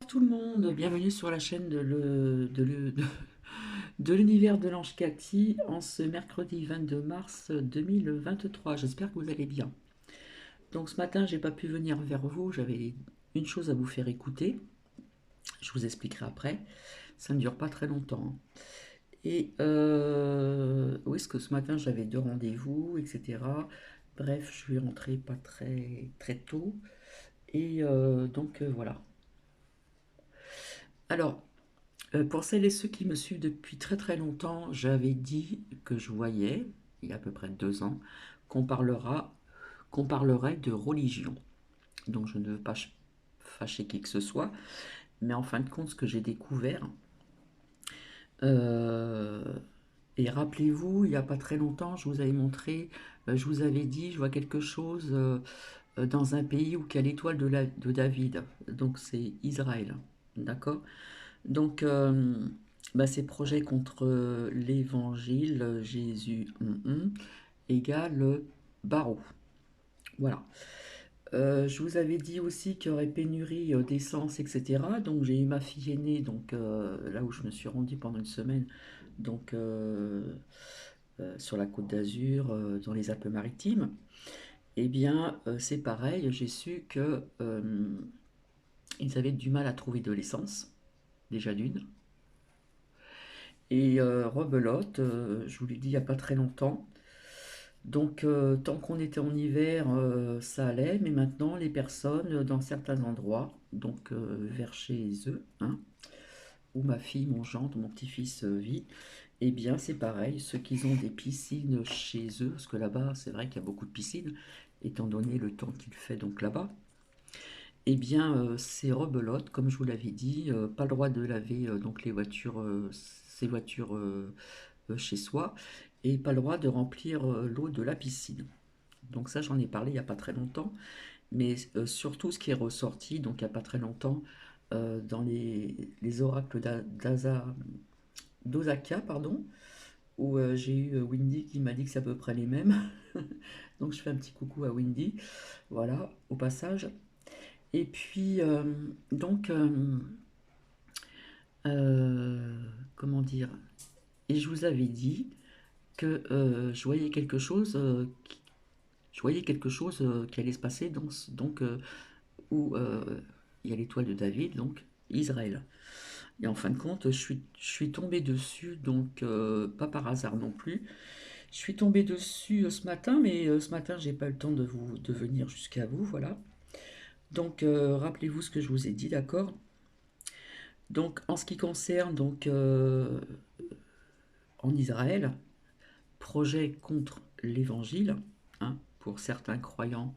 tout le monde, bienvenue sur la chaîne de l'univers de l'ange Cathy en ce mercredi 22 mars 2023. J'espère que vous allez bien. Donc ce matin, j'ai pas pu venir vers vous, j'avais une chose à vous faire écouter. Je vous expliquerai après. Ça ne dure pas très longtemps, hein. Et où est-ce que ce matin j'avais deux rendez-vous, etc. Bref, je suis rentrée pas très tôt. Et voilà. Alors, pour celles et ceux qui me suivent depuis très longtemps, j'avais dit que je voyais, il y a à peu près 2 ans, qu'on parlerait de religion. Donc je ne veux pas fâcher qui que ce soit, mais en fin de compte, ce que j'ai découvert, euh, et rappelez-vous, il n'y a pas très longtemps, je vous avais montré, je vous avais dit, je vois quelque chose dans un pays où il y a l'étoile de David, donc c'est Israël, d'accord? Donc, ces projets contre l'évangile, Jésus, égale barreau. Voilà. Je vous avais dit aussi qu'il y aurait pénurie d'essence, etc. Donc, j'ai eu ma fille aînée, donc là où je me suis rendue pendant une semaine, donc sur la Côte d'Azur, dans les Alpes-Maritimes. Eh bien, c'est pareil, j'ai su que ils avaient du mal à trouver de l'essence, déjà d'une. Et rebelote, je vous l'ai dit il n'y a pas très longtemps. Donc tant qu'on était en hiver, ça allait, mais maintenant les personnes dans certains endroits, donc vers chez eux, hein, où ma fille, mon gendre, mon petit-fils vit, eh bien c'est pareil, ceux qui ont des piscines chez eux, parce que là-bas c'est vrai qu'il y a beaucoup de piscines, étant donné le temps qu'il fait donc là-bas, eh bien c'est rebelote, comme je vous l'avais dit, pas le droit de laver donc les voitures, ces voitures chez soi et pas le droit de remplir l'eau de la piscine. Donc ça, j'en ai parlé il n'y a pas très longtemps, mais surtout ce qui est ressorti, donc il n'y a pas très longtemps, dans les oracles d'Osaka, pardon, où j'ai eu Windy qui m'a dit que c'est à peu près les mêmes. Donc je fais un petit coucou à Windy, voilà, au passage. Et puis, donc, euh, comment dire, et je vous avais dit que je voyais quelque chose qui allait se passer donc où il y a l'étoile de David, donc Israël. Et en fin de compte, je suis tombée dessus, donc pas par hasard non plus. Je suis tombée dessus ce matin, mais ce matin, j'ai pas eu le temps de venir jusqu'à vous, voilà. Donc, rappelez-vous ce que je vous ai dit, d'accord? Donc, en ce qui concerne donc en Israël, projet contre l'Évangile, hein, pour certains croyants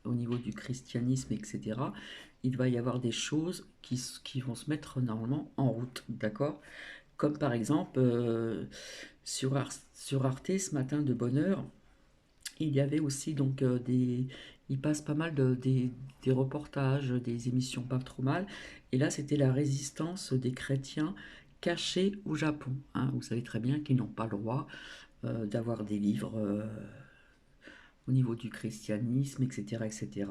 au niveau du christianisme, etc., il va y avoir des choses qui vont se mettre normalement en route, d'accord? Comme par exemple, sur Arte, ce matin de bonne heure, il y avait aussi donc il passe pas mal des reportages, des émissions pas trop mal, et là c'était la résistance des chrétiens cachés au Japon, hein. Vous savez très bien qu'ils n'ont pas le droit d'avoir des livres au niveau du christianisme, etc., etc.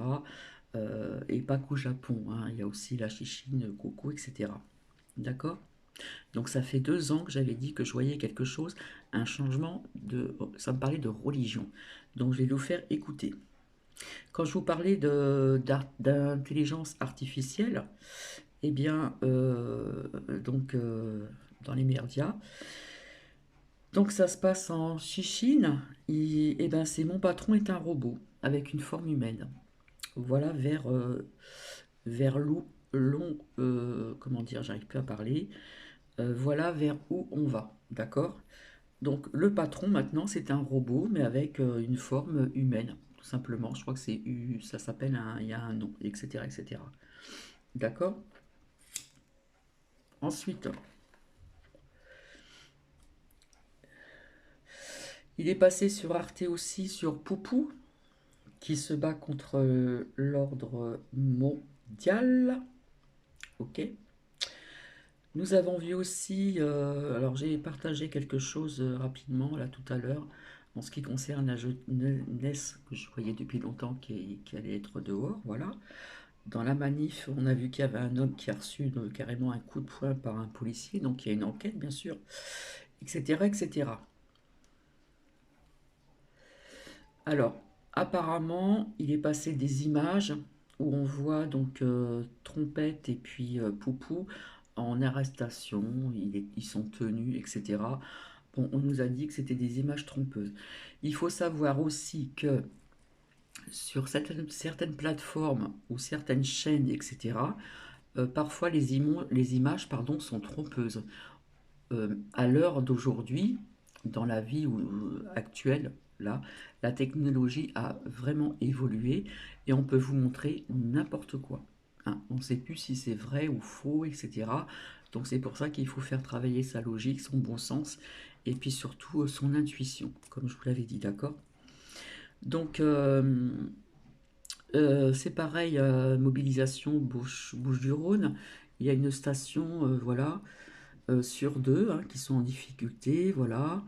Et pas qu'au Japon, hein, il y a aussi la Chine, le coco, etc. D'accord? Donc ça fait 2 ans que j'avais dit que je voyais quelque chose, un changement de... Ça me parlait de religion. Donc je vais vous faire écouter. Quand je vous parlais d'intelligence artificielle, eh bien, donc dans les médias, donc ça se passe en Chine, et ben c'est mon patron est un robot avec une forme humaine. Voilà vers comment dire, j'arrive plus à parler. Voilà vers où on va, d'accord? Donc le patron maintenant c'est un robot mais avec une forme humaine, tout simplement. Je crois que ça s'appelle il y a un nom, etc., etc. D'accord? Ensuite, il est passé sur Arte aussi sur Poupou qui se bat contre l'ordre mondial. Ok. Nous avons vu aussi, alors j'ai partagé quelque chose rapidement là tout à l'heure en ce qui concerne la jeunesse que je voyais depuis longtemps qui allait être dehors, voilà. dans la manif, on a vu qu'il y avait un homme qui a reçu carrément un coup de poing par un policier, donc il y a une enquête, bien sûr, etc., etc. Alors, apparemment, il est passé des images où on voit donc Trompette et puis Poupou en arrestation, ils sont tenus, etc. Bon, on nous a dit que c'était des images trompeuses. Il faut savoir aussi que sur certaines plateformes ou certaines chaînes, etc., parfois les images pardon, sont trompeuses. À l'heure d'aujourd'hui, dans la vie actuelle, là, la technologie a vraiment évolué et on peut vous montrer n'importe quoi. Hein. On ne sait plus si c'est vrai ou faux, etc. Donc c'est pour ça qu'il faut faire travailler sa logique, son bon sens et puis surtout son intuition, comme je vous l'avais dit, d'accord? Donc c'est pareil, mobilisation Bouches-du-Rhône. Il y a une station, voilà, sur deux hein, qui sont en difficulté, voilà.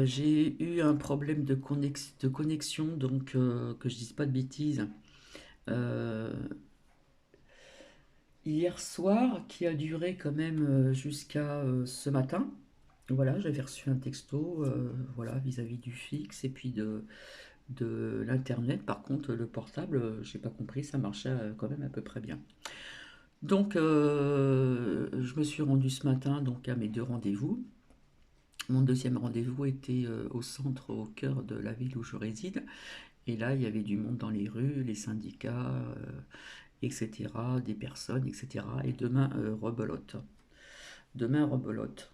J'ai eu un problème de connexion, donc que je dise pas de bêtises, euh, hier soir, qui a duré quand même jusqu'à ce matin. Voilà, j'avais reçu un texto, voilà, vis-à-vis du fixe et puis de l'internet. Par contre, le portable, j'ai pas compris, ça marchait quand même à peu près bien. Donc, je me suis rendue ce matin donc à mes deux rendez-vous. Mon deuxième rendez-vous était au centre, au cœur de la ville où je réside. Et là, il y avait du monde dans les rues, les syndicats, etc., des personnes, etc. Et demain, rebelote. Demain, rebelote.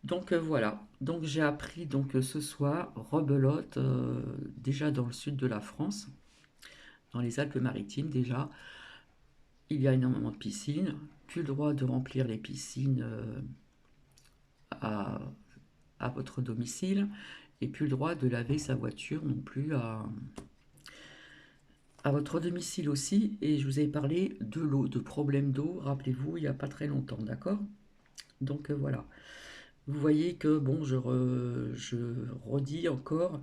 Donc voilà. Donc j'ai appris donc ce soir, rebelote, déjà dans le sud de la France, dans les Alpes-Maritimes déjà. Il y a énormément de piscines. Plus le droit de remplir les piscines à, à votre domicile. Et plus le droit de laver sa voiture non plus à votre domicile aussi. Et je vous avais parlé de l'eau, de problèmes d'eau, rappelez-vous, il n'y a pas très longtemps, d'accord? Donc voilà. Vous voyez que, bon, je redis encore,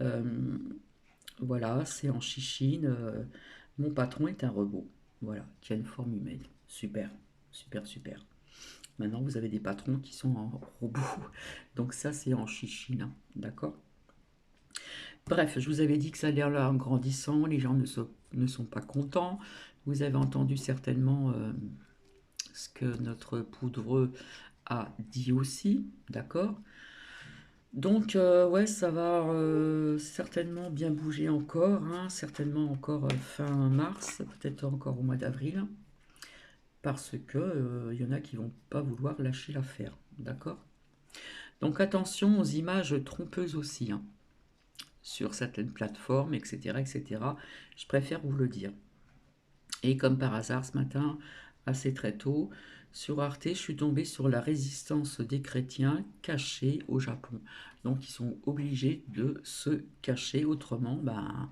euh, voilà, c'est en chichine. Mon patron est un robot, voilà, qui a une forme humaine. Super, super, super. Maintenant, vous avez des patrons qui sont en robot. Donc ça, c'est en chichine, hein, d'accord? Bref, je vous avais dit que ça allait en grandissant, les gens ne sont pas contents. Vous avez entendu certainement ce que notre poudreux a dit aussi, d'accord? Donc, ouais, ça va certainement bien bouger encore, hein, certainement encore fin mars, peut-être encore au mois d'avril, parce que il y en a qui vont pas vouloir lâcher l'affaire, d'accord? Donc attention aux images trompeuses aussi, hein, sur certaines plateformes, etc., etc. Je préfère vous le dire. Et comme par hasard, ce matin, assez très tôt, sur Arte, je suis tombée sur la résistance des chrétiens cachés au Japon. Donc ils sont obligés de se cacher, autrement, ben,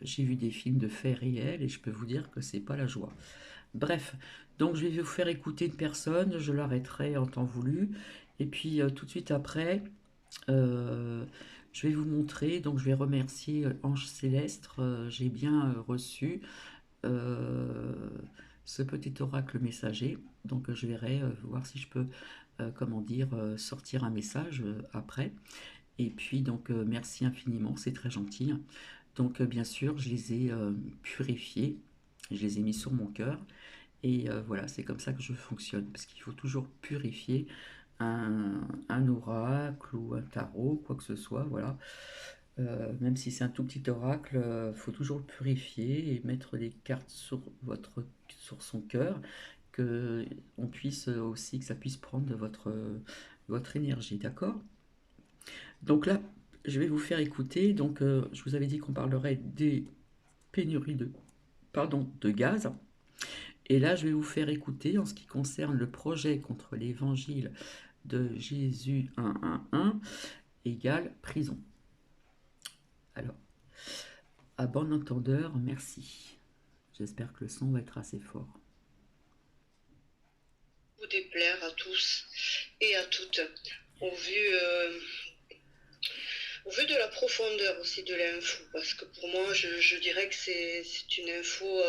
j'ai vu des films de faits réels et je peux vous dire que c'est pas la joie. Bref, donc je vais vous faire écouter une personne, je l'arrêterai en temps voulu, et puis tout de suite après, euh, je vais vous montrer, donc je vais remercier Ange Céleste, j'ai bien reçu euh, ce petit oracle messager. Donc je verrai voir si je peux, comment dire, sortir un message après. Et puis donc merci infiniment, c'est très gentil. Donc bien sûr, je les ai purifiés, je les ai mis sur mon cœur. Et voilà, c'est comme ça que je fonctionne, parce qu'il faut toujours purifier un oracle ou un tarot, quoi que ce soit, voilà. Même si c'est un tout petit oracle, il faut toujours le purifier et mettre les cartes sur son cœur, que on puisse aussi que ça puisse prendre de votre énergie, d'accord? Donc là, je vais vous faire écouter. Donc, je vous avais dit qu'on parlerait des pénuries de gaz. Et là, je vais vous faire écouter en ce qui concerne le projet contre l'évangile de Jésus 1.1.1 égale prison. Alors, à bon entendeur, merci. J'espère que le son va être assez fort. Vous déplaire à tous et à toutes, au vu Au vu de la profondeur aussi de l'info, parce que pour moi, je dirais que c'est une info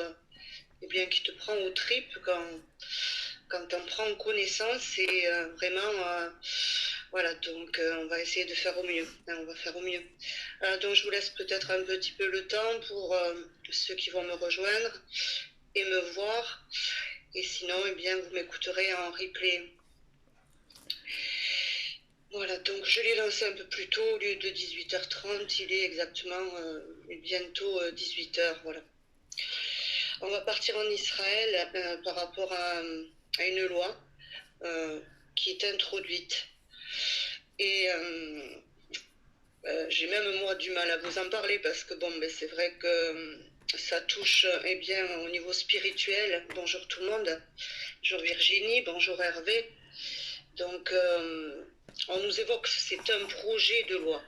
eh bien, qui te prend aux tripes quand on prend connaissance. C'est vraiment... voilà, donc on va essayer de faire au mieux. Hein, on va faire au mieux. Donc je vous laisse peut-être un petit peu le temps pour ceux qui vont me rejoindre et me voir. Et sinon, eh bien, vous m'écouterez en replay. Voilà, donc je l'ai lancé un peu plus tôt, au lieu de 18h30, il est exactement bientôt 18h, voilà. On va partir en Israël par rapport à une loi qui est introduite. Et j'ai même moi du mal à vous en parler parce que bon, ben, c'est vrai que ça touche eh bien, au niveau spirituel. Bonjour tout le monde, bonjour Virginie, bonjour Hervé. Donc on nous évoque, c'est un projet de loi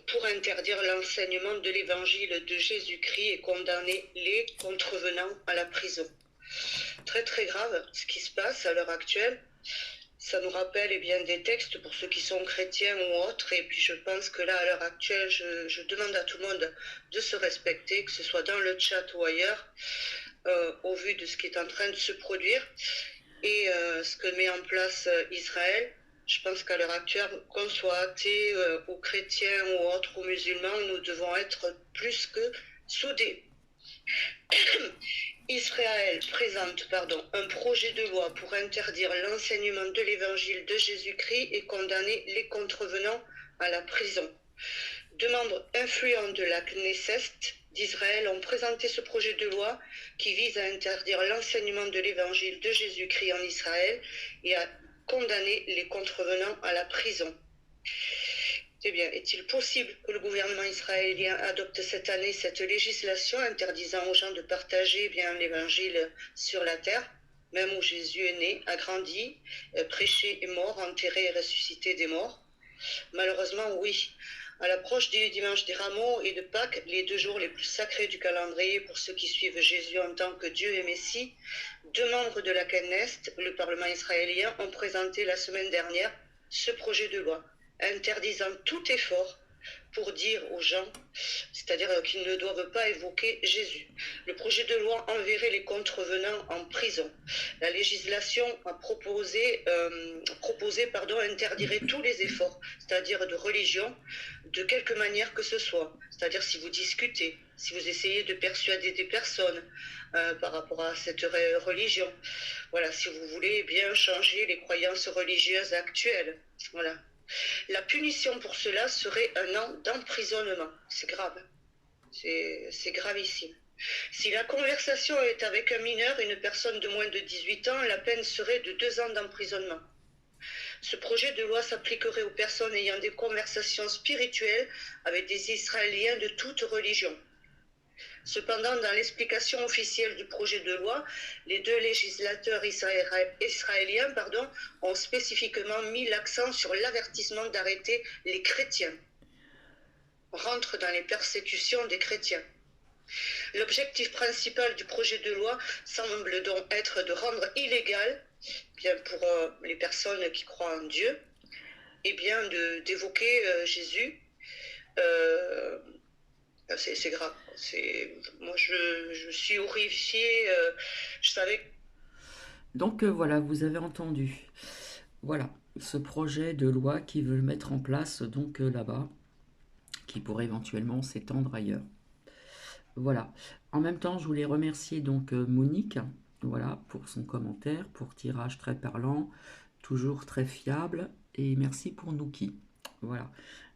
pour interdire l'enseignement de l'évangile de Jésus-Christ et condamner les contrevenants à la prison. Très très grave ce qui se passe à l'heure actuelle. Ça nous rappelle eh bien, des textes pour ceux qui sont chrétiens ou autres. Et puis je pense que là, à l'heure actuelle, je demande à tout le monde de se respecter, que ce soit dans le chat ou ailleurs, au vu de ce qui est en train de se produire et ce que met en place Israël. Je pense qu'à l'heure actuelle, qu'on soit athée ou chrétien ou autre ou musulman, nous devons être plus que soudés. Israël présente un projet de loi pour interdire l'enseignement de l'évangile de Jésus-Christ et condamner les contrevenants à la prison. Deux membres influents de la Knesset d'Israël ont présenté ce projet de loi qui vise à interdire l'enseignement de l'évangile de Jésus-Christ en Israël et à condamner les contrevenants à la prison. Eh bien, est-il possible que le gouvernement israélien adopte cette année cette législation interdisant aux gens de partager l'évangile sur la terre, même où Jésus est né, a grandi, prêché, est mort, enterré et ressuscité des morts? Malheureusement, oui. À l'approche du dimanche des Rameaux et de Pâques, les 2 jours les plus sacrés du calendrier pour ceux qui suivent Jésus en tant que Dieu et Messie, 2 membres de la Knesset, le Parlement israélien, ont présenté la semaine dernière ce projet de loi interdisant tout effort pour dire aux gens, c'est-à-dire qu'ils ne doivent pas évoquer Jésus. Le projet de loi enverrait les contrevenants en prison. La législation a proposé interdirait tous les efforts, c'est-à-dire de religion, de quelque manière que ce soit. C'est-à-dire si vous discutez, si vous essayez de persuader des personnes par rapport à cette religion, voilà, si vous voulez bien changer les croyances religieuses actuelles, voilà. La punition pour cela serait 1 an d'emprisonnement. C'est grave. C'est gravissime. Si la conversation est avec un mineur, une personne de moins de 18 ans, la peine serait de 2 ans d'emprisonnement. Ce projet de loi s'appliquerait aux personnes ayant des conversations spirituelles avec des Israéliens de toute religion. Cependant, dans l'explication officielle du projet de loi, les 2 législateurs israéliens ont spécifiquement mis l'accent sur l'avertissement d'arrêter les chrétiens. On rentre dans les persécutions des chrétiens. L'objectif principal du projet de loi semble donc être de rendre illégal, bien pour les personnes qui croient en Dieu, et bien d'évoquer Jésus. C'est grave. Moi, je suis horrifiée. Je savais. Donc voilà, vous avez entendu. Voilà, ce projet de loi qui veut le mettre en place donc là-bas, qui pourrait éventuellement s'étendre ailleurs. Voilà. En même temps, je voulais remercier donc Monique, voilà, pour son commentaire, pour tirage très parlant, toujours très fiable, et merci pour Nouki. Voilà.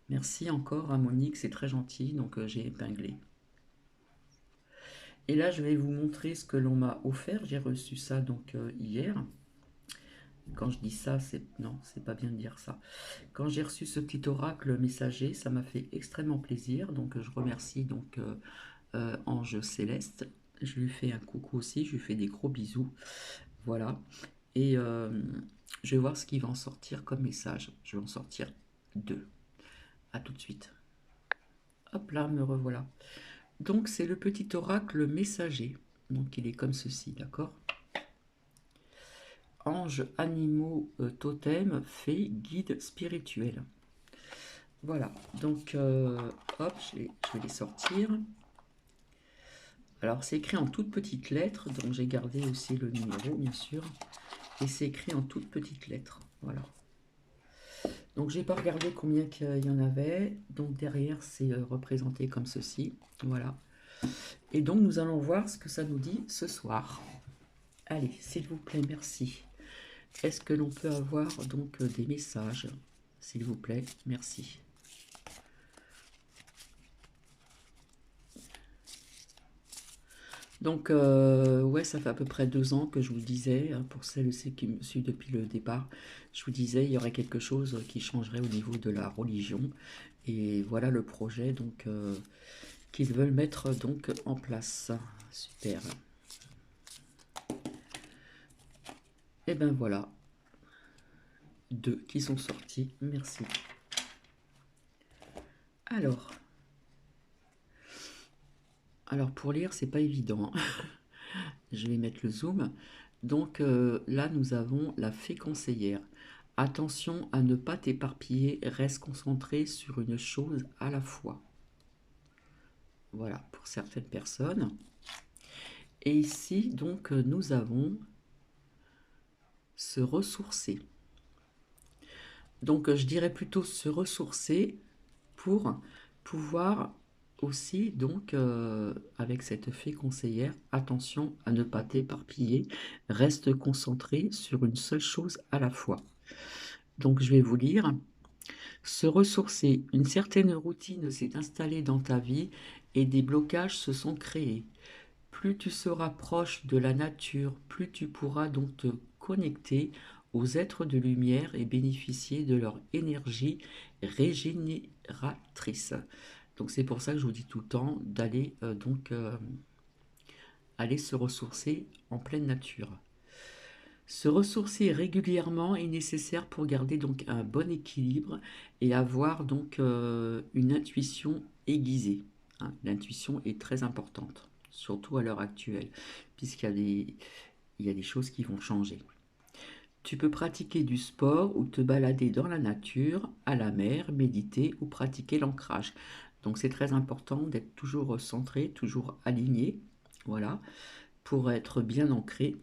Merci encore à Monique, c'est très gentil, donc j'ai épinglé. Et là, je vais vous montrer ce que l'on m'a offert. J'ai reçu ça donc hier. Quand je dis ça, c'est pas bien de dire ça. Quand j'ai reçu ce petit oracle messager, ça m'a fait extrêmement plaisir. Donc je remercie donc Ange Céleste. Je lui fais un coucou aussi, je lui fais des gros bisous. Voilà. Et je vais voir ce qui va en sortir comme message. Je vais en sortir 2. A tout de suite. Hop là, me revoilà. Donc c'est le petit oracle messager. Donc il est comme ceci, d'accord? Anges, animaux, totems, fées, guides spirituels. Voilà, donc hop, je vais les sortir. Alors c'est écrit en toutes petites lettres, donc j'ai gardé aussi le numéro bien sûr, et c'est écrit en toutes petites lettres, voilà. Donc j'ai pas regardé combien qu'il y en avait, donc derrière c'est représenté comme ceci, voilà. Et donc nous allons voir ce que ça nous dit ce soir. Allez, s'il vous plaît, merci. Est-ce que l'on peut avoir donc des messages? S'il vous plaît, merci. Donc, ouais, ça fait à peu près 2 ans que je vous le disais, hein, pour celles et ceux qui me suivent depuis le départ, je vous disais, il y aurait quelque chose qui changerait au niveau de la religion. Et voilà le projet donc qu'ils veulent mettre donc en place. Super. Et ben voilà, 2 qui sont sortis. Merci. Alors pour lire, c'est pas évident, hein. Je vais mettre le zoom. Donc là, nous avons la fée conseillère. Attention à ne pas t'éparpiller, reste concentré sur une chose à la fois. Voilà, pour certaines personnes. Et ici, donc, nous avons se ressourcer. Donc, je dirais plutôt se ressourcer pour pouvoir aussi, donc, avec cette fée conseillère, attention à ne pas t'éparpiller, reste concentré sur une seule chose à la fois. Donc, je vais vous lire. Se ressourcer, une certaine routine s'est installée dans ta vie et des blocages se sont créés. Plus tu seras proche de la nature, plus tu pourras donc te connecter aux êtres de lumière et bénéficier de leur énergie régénératrice. Donc c'est pour ça que je vous dis tout le temps d'aller aller se ressourcer en pleine nature. Se ressourcer régulièrement est nécessaire pour garder donc un bon équilibre et avoir donc une intuition aiguisée, hein. L'intuition est très importante, surtout à l'heure actuelle, puisqu'il y a des choses qui vont changer. Tu peux pratiquer du sport ou te balader dans la nature, à la mer, méditer ou pratiquer l'ancrage. Donc c'est très important d'être toujours centré, toujours aligné, voilà, pour être bien ancré.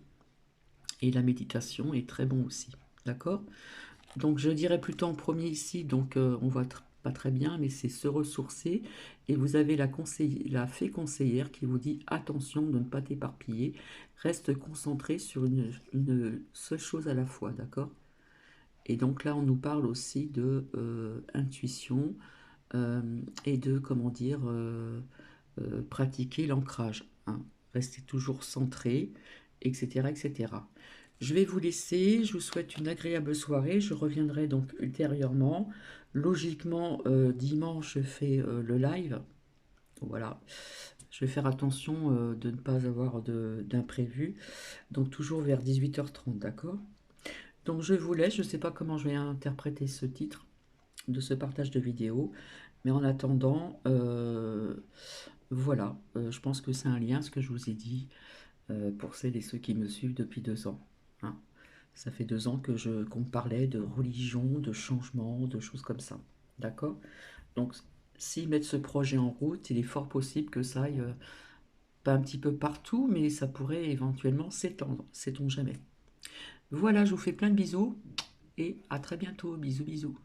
Et la méditation est très bon aussi, d'accord? Donc je dirais plutôt en premier ici, donc on voit pas très bien, mais c'est se ressourcer. Et vous avez la fée conseillère qui vous dit attention de ne pas t'éparpiller, reste concentré sur une seule chose à la fois, d'accord? Et donc là, on nous parle aussi de intuition et de, comment dire, pratiquer l'ancrage, hein. Rester toujours centré, etc., etc. Je vais vous laisser, je vous souhaite une agréable soirée, je reviendrai donc ultérieurement. Logiquement, dimanche, je fais le live, voilà. Je vais faire attention de ne pas avoir d'imprévu, donc toujours vers 18h30, d'accord? Donc je vous laisse, je ne sais pas comment je vais interpréter ce titre de ce partage de vidéo, mais en attendant, voilà, je pense que c'est un lien, ce que je vous ai dit, pour celles et ceux qui me suivent depuis 2 ans, hein. Ça fait 2 ans qu'on parlait de religion, de changement, de choses comme ça. D'accord? Donc, s'ils mettent ce projet en route, il est fort possible que ça aille, pas un petit peu partout, mais ça pourrait éventuellement s'étendre. Sait-on jamais. Voilà, je vous fais plein de bisous et à très bientôt. Bisous, bisous.